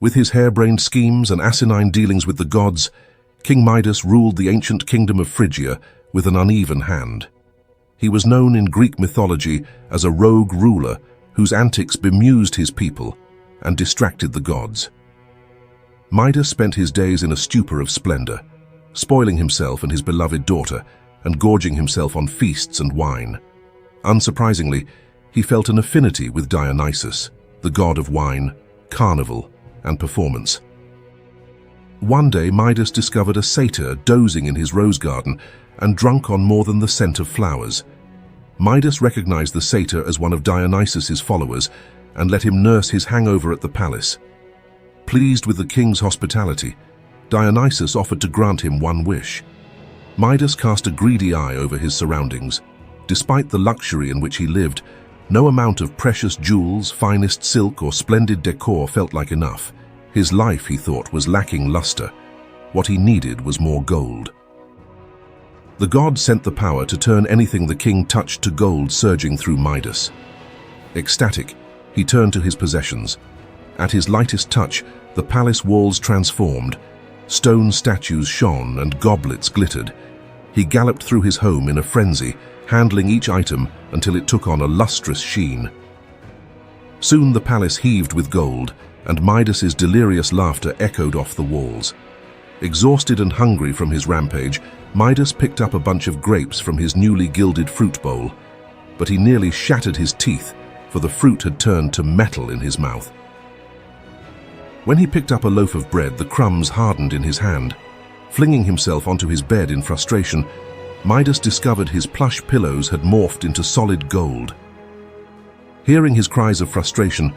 With his harebrained schemes and asinine dealings with the gods, King Midas ruled the ancient kingdom of Phrygia with an uneven hand. He was known in Greek mythology as a rogue ruler whose antics bemused his people and distracted the gods. Midas spent his days in a stupor of splendor, spoiling himself and his beloved daughter and gorging himself on feasts and wine. Unsurprisingly, he felt an affinity with Dionysus, the god of wine, carnival, and performance. One day, Midas discovered a satyr dozing in his rose garden and drunk on more than the scent of flowers. Midas recognized the satyr as one of Dionysus's followers and let him nurse his hangover at the palace. Pleased with the king's hospitality, Dionysus offered to grant him one wish. Midas cast a greedy eye over his surroundings. Despite the luxury in which he lived, no amount of precious jewels, finest silk, or splendid decor felt like enough. His life, he thought, was lacking luster. What he needed was more gold. The god sent the power to turn anything the king touched to gold surging through Midas. Ecstatic, he turned to his possessions. At his lightest touch, the palace walls transformed. Stone statues shone and goblets glittered. He galloped through his home in a frenzy, handling each item until it took on a lustrous sheen. Soon the palace heaved with gold, and Midas's delirious laughter echoed off the walls. Exhausted and hungry from his rampage, Midas picked up a bunch of grapes from his newly gilded fruit bowl, but he nearly shattered his teeth, for the fruit had turned to metal in his mouth. When he picked up a loaf of bread, the crumbs hardened in his hand. Flinging himself onto his bed in frustration, Midas discovered his plush pillows had morphed into solid gold. Hearing his cries of frustration,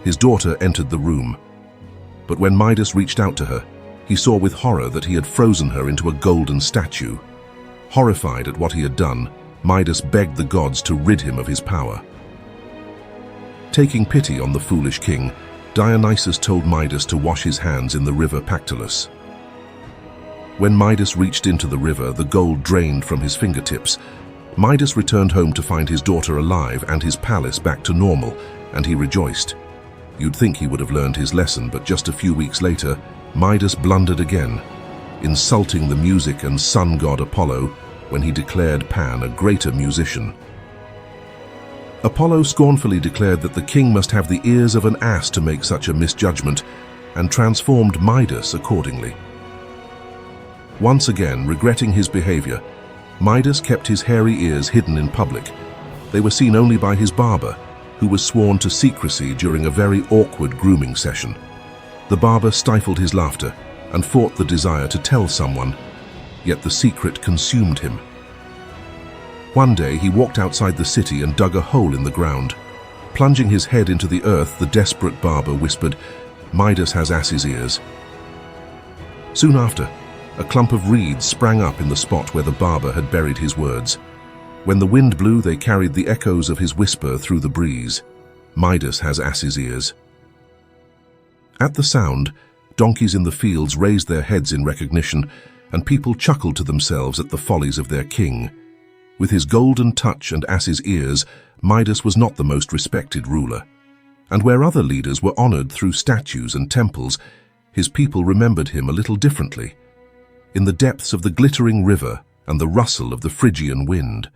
his daughter entered the room. But when Midas reached out to her, he saw with horror that he had frozen her into a golden statue. Horrified at what he had done, Midas begged the gods to rid him of his power. Taking pity on the foolish king, Dionysus told Midas to wash his hands in the river Pactolus. When Midas reached into the river, the gold drained from his fingertips. Midas returned home to find his daughter alive and his palace back to normal, and he rejoiced. You'd think he would have learned his lesson, but just a few weeks later, Midas blundered again, insulting the music and sun god Apollo when he declared Pan a greater musician. Apollo scornfully declared that the king must have the ears of an ass to make such a misjudgment, and transformed Midas accordingly. Once again, regretting his behavior, Midas kept his hairy ears hidden in public. They were seen only by his barber, who was sworn to secrecy during a very awkward grooming session. The barber stifled his laughter and fought the desire to tell someone, yet the secret consumed him. One day he walked outside the city and dug a hole in the ground. Plunging his head into the earth, the desperate barber whispered, "Midas has ass's ears." Soon after, a clump of reeds sprang up in the spot where the barber had buried his words. When the wind blew, they carried the echoes of his whisper through the breeze. Midas has ass's ears. At the sound, donkeys in the fields raised their heads in recognition, and people chuckled to themselves at the follies of their king. With his golden touch and ass's ears, Midas was not the most respected ruler. And where other leaders were honored through statues and temples, his people remembered him a little differently. In the depths of the glittering river and the rustle of the Phrygian wind,